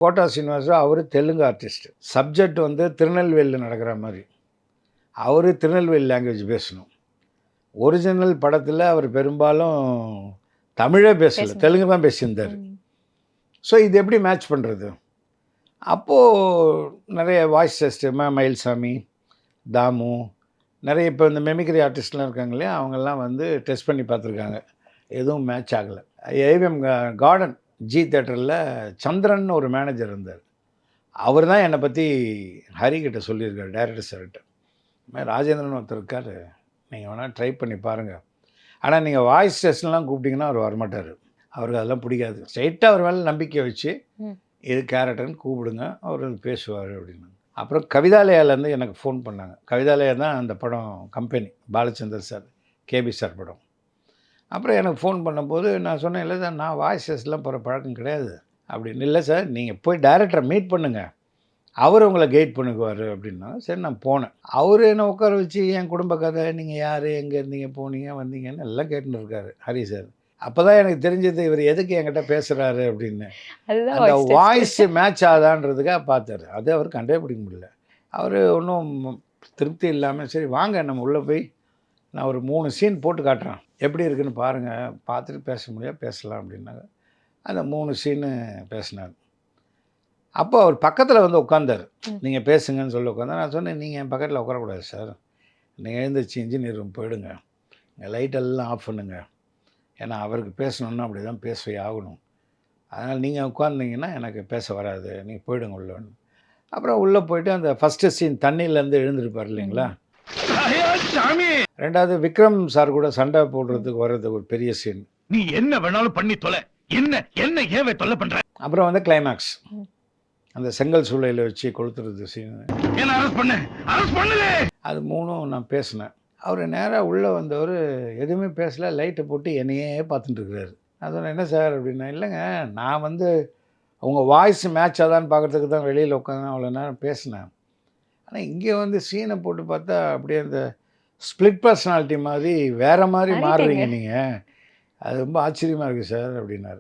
Quota Srinivasa Rao அவர் Telugu artist. Subject வந்து திருநெல்வேலியில் நடக்கிற மாதிரி. அவர் திருநெல்வேலி லாங்குவேஜ் பேசணும். ஒரிஜினல் படத்தில் அவர் பெரும்பாலும் தமிழே பேசலை, தெலுங்கு தான் பேசியிருந்தார். ஸோ இது எப்படி மேட்ச் பண்ணுறது? அப்போது நிறைய வாய்ஸ் டெஸ்ட்டு மயில்சாமி, தாமு, நிறைய இப்போ இந்த மெமிக்ரி ஆர்டிஸ்ட்லாம் இருக்காங்க இல்லையா, அவங்கெல்லாம் வந்து டெஸ்ட் பண்ணி பார்த்துருக்காங்க. எதுவும் மேட்ச் ஆகலை. ஏவிஎம் கார்டன் ஜி தேட்டரில் சந்திரன் ஒரு மேனேஜர் இருந்தார். அவர் தான் என்னை பற்றி ஹரிக்கிட்ட சொல்லியிருக்கார், டைரக்டர் சார்கிட்ட. ராஜேந்திரன் ஒருத்தர் இருக்கார், நீங்கள் வேணால் ட்ரை பண்ணி பாருங்கள். ஆனால் நீங்கள் வாய்ஸ் டெஸ்ட்லாம் கூப்பிட்டிங்கன்னா அவர் வரமாட்டார். அவருக்கு அதெல்லாம் பிடிக்காது. ஸ்ட்ரைட்டாக அவர் மேலே நம்பிக்கை வச்சு இது கேரக்டர்னு கூப்பிடுங்க, அவர் பேசுவார் அப்படின்னு. அப்புறம் கவிதாலயாலேருந்து எனக்கு ஃபோன் பண்ணாங்க. கவிதாலயா தான் அந்த படம் company, Balachander sir, KB sir படம். அப்புறம் எனக்கு ஃபோன் பண்ணும்போது நான் சொன்னேன், இல்லை சார் நான் வாய்ஸ் டெஸ்ட்லாம் போகிற பழக்கம் கிடையாது அப்படின்னு. இல்லை சார் நீங்கள் போய் டைரக்டரை மீட் பண்ணுங்கள், அவர் உங்களை கைட் பண்ணுக்குவார் அப்படின்னா. சரி நான் போனேன். அவர் என்னை உட்கார வச்சு என் குடும்ப கதை, நீங்கள் யார், எங்கே இருந்தீங்க, போனீங்க, வந்தீங்கன்னு எல்லாம் கேட்டுன்னு இருக்காரு ஹரி சார். அப்போ தான் எனக்கு தெரிஞ்சது இவர் எதுக்கு என்கிட்ட பேசுகிறாரு அப்படின்னு. அந்த வாய்ஸ் மேட்ச் ஆகுதான்றதுக்காக பார்த்தாரு. அது அவர் கண்டே பிடிக்க முடியல. அவர் ஒன்றும் திருப்தி இல்லாமல், சரி வாங்க நம்ம உள்ளே போய் நான் ஒரு 3 சீன் போட்டு காட்டுறேன், எப்படி இருக்குன்னு பாருங்கள், பார்த்துட்டு பேச முடியாது பேசலாம் அப்படின்னாங்க. அந்த 3 சீனு பேசினார். அப்போ அவர் பக்கத்தில் வந்து உட்காந்தார். நீங்கள் பேசுங்கன்னு சொல்லி உட்காந்தார். நான் சொன்னேன், நீங்கள் என் பக்கத்தில் உட்காரக்கூடாது சார், நீங்கள் எழுந்திரிச்சு இன்ஜினியர் ரூம் போயிடுங்க, லைட்டெல்லாம் ஆஃப் பண்ணுங்க, ஏன்னா அவருக்கு பேசணுன்னா அப்படி தான் பேசவே ஆகணும், அதனால் நீங்கள் உட்காந்திங்கன்னா எனக்கு பேச வராது, நீங்கள் போயிடுங்க உள்ளன்னு. அப்புறம் உள்ளே போயிட்டு அந்த ஃபஸ்ட்டு சீன் தண்ணியிலேருந்து எழுந்திருப்பார் இல்லைங்களா. ரெண்டாவது விக்ரம் சார் கூட சண்டை போடுறதுக்கு வர்றது ஒரு பெரிய சீன். நீ என்ன வேணாலும் பண்ணி தொலை, என்ன என்ன ஏவே தொல்லை பண்ற. அப்புறம் வந்து கிளைமேக்ஸ், அந்த செங்கல் சூளையில் வச்சு கொளுத்துறது சீன். அது 3ம் நான் பேசினேன். அவர் நேராக உள்ளே வந்தவர் எதுவுமே பேசலை, லைட்டை போட்டு என்னையே பார்த்துட்டு இருக்கிறாரு. நான் சொன்னேன், என்ன சார் அப்படின்னா. இல்லைங்க, நான் வந்து உங்கள் வாய்ஸ் மேட்ச் ஆதான்னு பார்க்குறதுக்கு தான் வெளியில் உட்காந்து அவ்வளோ நேரம் பேசினேன். ஆனால் இங்கே வந்து சீனை போட்டு பார்த்தா அப்படியே அந்த ஸ்ப்ளிட் பர்சனாலிட்டி மாதிரி வேறு மாதிரி மாறுறீங்க நீங்கள், அது ரொம்ப ஆச்சரியமாக இருக்குது சார் அப்படின்னாரு.